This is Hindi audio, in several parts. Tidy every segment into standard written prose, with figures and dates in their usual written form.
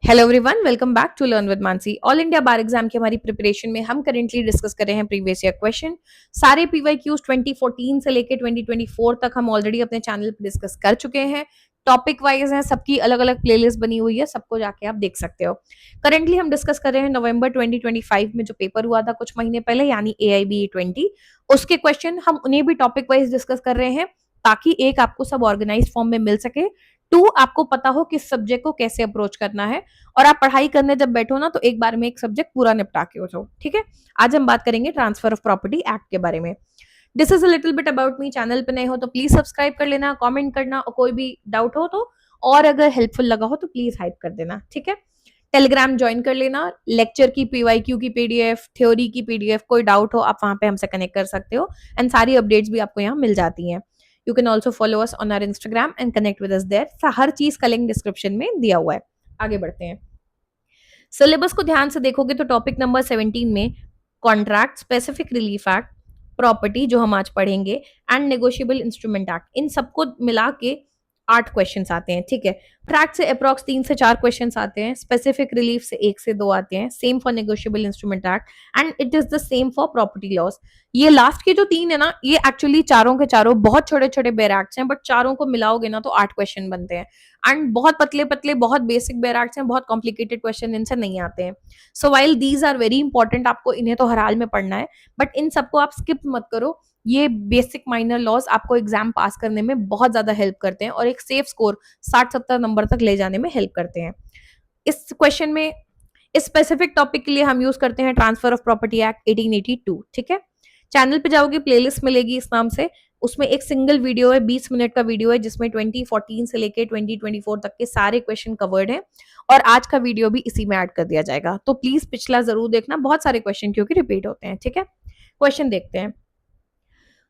Hello everyone, welcome back to learn with Mansi. All India bar exam की हमारी प्रिपरेशन में हम करेंटली डिस्कस कर रहे हैं प्रीवियस ईयर क्वेश्चन। सारे पीवाईक्यूज 2014 से लेके 2024 तक हम ऑलरेडी अपने चैनल पर डिस्कस कर चुके हैं। टॉपिक वाइज है, सबकी अलग अलग प्लेलिस्ट बनी हुई है, सबको जाके आप देख सकते हो। करेंटली हम डिस्कस कर रहे हैं नवंबर 2025 में जो पेपर हुआ था कुछ महीने पहले, यानी AIBE 20, उसके क्वेश्चन हम उन्हें भी टॉपिक वाइज डिस्कस कर रहे हैं ताकि एक आपको सब ऑर्गेनाइज फॉर्म में मिल सके, टू आपको पता हो किस सब्जेक्ट को कैसे अप्रोच करना है, और आप पढ़ाई करने जब बैठो ना तो एक बार में एक सब्जेक्ट पूरा निपटा के हो जाओ। ठीक है, आज हम बात करेंगे ट्रांसफर ऑफ प्रॉपर्टी एक्ट के बारे में। This is a little bit about me. Channel पे नए हो तो प्लीज सब्सक्राइब कर लेना, कमेंट करना, और कोई भी डाउट हो तो, और अगर हेल्पफुल लगा हो तो प्लीज हाइप कर देना। ठीक है, टेलीग्राम ज्वाइन कर लेना। लेक्चर की पीवाईक्यू की पीडीएफ, थ्योरी की पीडीएफ, कोई डाउट हो आप वहां पे हमसे कनेक्ट कर सकते हो, एंड सारी अपडेट्स भी आपको यहाँ मिल जाती हैं। You can also follow us on our Instagram and connect with us there. हर चीज का लिंक डिस्क्रिप्शन में दिया हुआ है। आगे बढ़ते हैं। सिलेबस को ध्यान से देखोगे तो टॉपिक नंबर 17 में contract, specific relief act, property जो हम आज पढ़ेंगे, एंड नेगोशिएबल इंस्ट्रूमेंट एक्ट, इन सबको मिला के 8 क्वेश्चंस आते हैं। ठीक है, ट्रैक्ट से अप्रॉक्स 3 से 4 क्वेश्चंस आते हैं, स्पेसिफिक रिलीफ से 1 से 2 आते हैं, same for negotiable instrument act, and it is the same for property loss. ये लास्ट के जो 3 है ना, ये एक्चुअली चारों के चारों बहुत छोटे छोटे बेयर एक्ट्स हैं, बट चारों को मिलाओगे ना तो 8 क्वेश्चन बनते हैं। एंड बहुत पतले पतले, बहुत बेसिक बेयर एक्ट्स हैं, बहुत कॉम्प्लिकेटेड क्वेश्चन इनसे नहीं आते हैं। So while these are very important, आपको इन्हें तो हर हाल में पढ़ना है, बट इन सबको आप स्किप मत करो। ये बेसिक माइनर लॉज आपको एग्जाम पास करने में बहुत ज्यादा हेल्प करते हैं और एक सेफ स्कोर 60-70 नंबर तक ले जाने में हेल्प करते हैं। इस क्वेश्चन में इस स्पेसिफिक टॉपिक के लिए हम यूज करते हैं ट्रांसफर ऑफ प्रॉपर्टी एक्ट 1882। ठीक है, चैनल पे जाओगे, प्लेलिस्ट मिलेगी इस नाम से, उसमें एक सिंगल वीडियो है, 20 मिनट का वीडियो है, जिसमें 2014 से लेके 2024 तक के सारे क्वेश्चन कवर्ड हैं, और आज का वीडियो भी इसी में ऐड कर दिया जाएगा। तो प्लीज पिछला जरूर देखना, बहुत सारे क्वेश्चन क्योंकि रिपीट होते हैं। ठीक है, क्वेश्चन देखते हैं।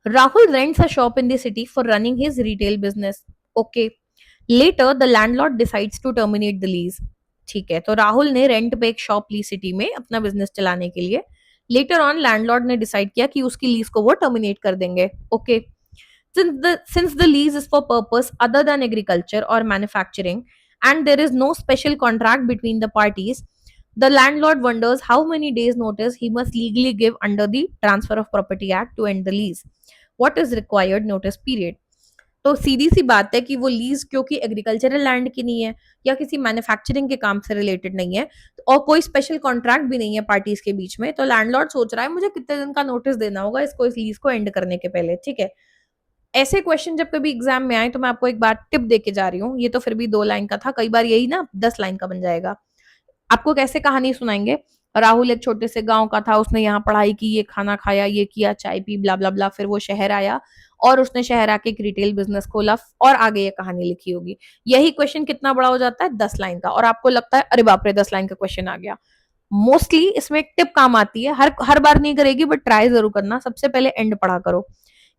Rahul rents a shop in the city for running his retail business. Okay. Later, the landlord decides to terminate the lease. ठीक है, तो राहुल ने रेंट पे एक शॉप ली सिटी में अपना बिजनेस चलाने के लिए। लेटर ऑन लैंडलॉर्ड ने डिसाइड किया कि उसकी लीज को वो टर्मिनेट कर देंगे। Okay, since the lease is for purpose other than agriculture or manufacturing and there is no special contract between the parties, the landlord wonders how many days notice he must legally give under the Transfer of Property Act to end the lease. What is required notice period? तो सीधी सी बात है कि वो लीज क्योंकि एग्रीकल्चरल लैंड की नहीं है या किसी मैन्युफैक्चरिंग के काम से रिलेटेड नहीं है, और कोई स्पेशल कॉन्ट्रैक्ट भी नहीं है पार्टीज के बीच में, तो लैंडलॉर्ड सोच रहा है मुझे कितने दिन का नोटिस देना होगा इसको, इस लीज को एंड करने के पहले। ठीक है, ऐसे क्वेश्चन जब कभी एग्जाम में आए तो मैं आपको एक बार टिप दे के जा रही हूँ, ये तो फिर भी 2 लाइन का था, कई बार यही ना 10 लाइन का बन जाएगा। आपको कैसे कहानी सुनाएंगे, राहुल एक छोटे से गांव का था, उसने यहाँ पढ़ाई की, ये खाना खाया, ये किया, चाय पी, ब्ला ब्ला ब्ला, फिर वो शहर आया और उसने शहर आके एक रिटेल बिजनेस खोला, और आगे ये कहानी लिखी होगी। यही क्वेश्चन कितना बड़ा हो जाता है, 10 लाइन का, और आपको लगता है अरे बाप रे 10 लाइन का क्वेश्चन आ गया। मोस्टली इसमें एक टिप काम आती है, हर हर बार नहीं करेगी बट ट्राई जरूर करना। सबसे पहले एंड पढ़ा करो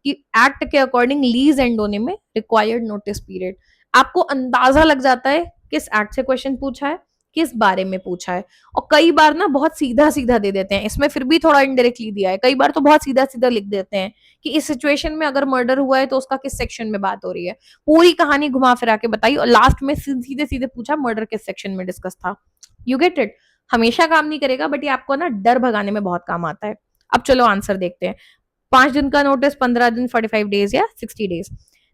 कि एक्ट के अकॉर्डिंग लीज एंड होने में रिक्वायर्ड नोटिस पीरियड, आपको अंदाजा लग जाता है किस एक्ट से क्वेश्चन पूछा है, किस बारे में पूछा है। और कई बार ना बहुत सीधा सीधा दे देते हैं, इसमें फिर भी थोड़ा इनडायरेक्टली दिया है, कई बार तो बहुत सीधा सीधा लिख देते हैं कि इस सिचुएशन में अगर मर्डर हुआ है तो उसका किस सेक्शन में बात हो रही है, पूरी कहानी घुमा फिरा के बताई, और लास्ट में सीधे सीधे पूछा मर्डर किस सेक्शन में डिस्कस था। यू गेट इट, हमेशा काम नहीं करेगा बट ये आपको ना डर भगाने में बहुत काम आता है। अब चलो आंसर देखते हैं। 5 दिन का नोटिस, 15 दिन, 45 डेज या 60 days.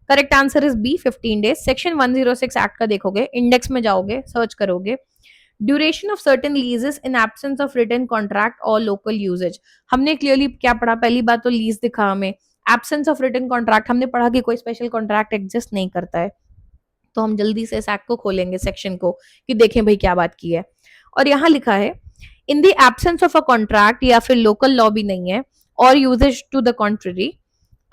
Correct answer is B, 15 days. Section 106 act का देखोगे, इंडेक्स में जाओगे, सर्च करोगे, duration of certain leases in absence of written contract और लोकल यूजेज। हमने क्लियरली क्या पढ़ा, पहली बात तो लीज दिखा हमें, एब्सेंस ऑफ रिटन कॉन्ट्रैक्ट हमने पढ़ा कि कोई स्पेशल कॉन्ट्रैक्ट एग्जिस्ट नहीं करता है। तो हम जल्दी से इस एक्ट को खोलेंगे, सेक्शन को, कि देखें भाई क्या बात की है। और यहाँ लिखा है in the absence of a contract, या फिर लोकल लॉ भी नहीं है, और usages to the contrary,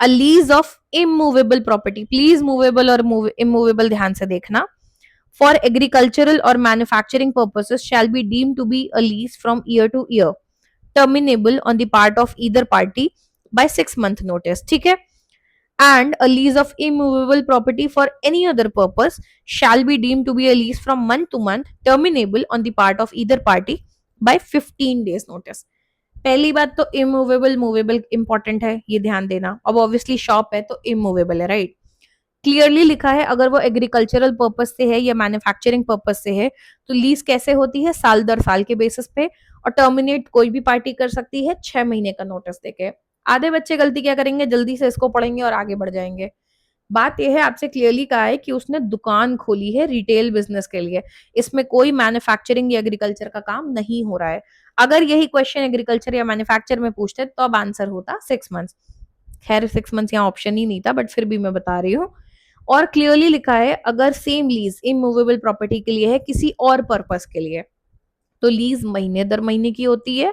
a lease of immovable property, please movable और इमूवेबल ध्यान से देखना, for agricultural or manufacturing purposes shall be deemed to be a lease from year to year, terminable on the part of either party by 6-month notice. ठीक है, and a lease of immovable property for any other purpose shall be deemed to be a lease from month to month, terminable on the part of either party by 15 days notice. पहली बात तो इमूवेबल मूवेबल इंपॉर्टेंट है, ये ध्यान देना। अब ऑब्वियसली शॉप है तो इमूवेबल है, राइट। क्लियरली लिखा है अगर वो एग्रीकल्चरल पर्पज से है या मैन्युफैक्चरिंग पर्पज से है तो लीज कैसे होती है, साल दर साल के बेसिस पे, और टर्मिनेट कोई भी पार्टी कर सकती है 6 महीने का नोटिस देके। आधे बच्चे गलती क्या करेंगे, जल्दी से इसको पढ़ेंगे और आगे बढ़ जाएंगे। बात यह है, आपसे क्लियरली कहा है कि उसने दुकान खोली है रिटेल बिजनेस के लिए, इसमें कोई मैन्युफैक्चरिंग या एग्रीकल्चर का काम नहीं हो रहा है। अगर यही क्वेश्चन एग्रीकल्चर या मैन्युफैक्चर में पूछते तो अब आंसर होता 6 मंथ्स। खैर 6 मंथ्स यहाँ ऑप्शन ही नहीं था, बट फिर भी मैं बता रही हूँ। और क्लियरली लिखा है अगर सेम लीज इमूवेबल प्रॉपर्टी के लिए है किसी और पर्पस के लिए, तो लीज महीने दर महीने की होती है,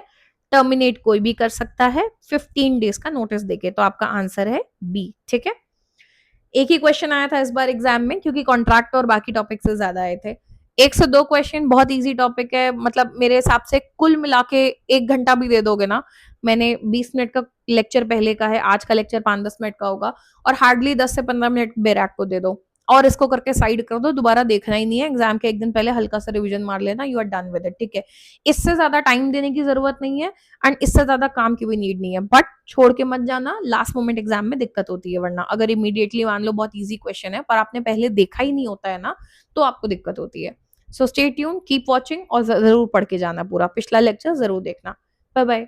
टर्मिनेट कोई भी कर सकता है 15 डेज का नोटिस देके। तो आपका आंसर है बी। ठीक है, एक ही क्वेश्चन आया था इस बार एग्जाम में, क्योंकि कॉन्ट्रैक्ट और बाकी टॉपिक से ज्यादा आए थे। 1 से 2 क्वेश्चन, बहुत इजी टॉपिक है, मतलब मेरे हिसाब से कुल मिला के 1 घंटा भी दे दोगे ना। मैंने 20 मिनट का लेक्चर पहले का है, आज का लेक्चर 5-10 मिनट का होगा, और हार्डली 10 से 15 मिनट बैराक को दे दो और इसको करके साइड कर दो, दोबारा देखना ही नहीं है। एग्जाम के एक दिन पहले हल्का सा रिवीजन मार लेना, you are done with it. ठीक है, इससे ज्यादा टाइम देने की जरूरत नहीं है, एंड इससे ज्यादा काम की भी नीड नहीं है। बट छोड़ के मत जाना, लास्ट मोमेंट एग्जाम में दिक्कत होती है, वरना अगर इमीडिएटली मान लो बहुत इजी क्वेश्चन है पर आपने पहले देखा ही नहीं होता है ना, तो आपको दिक्कत होती है। So stay tune, keep watching, और जरूर पढ़ के जाना, पूरा पिछला लेक्चर जरूर देखना। Bye bye.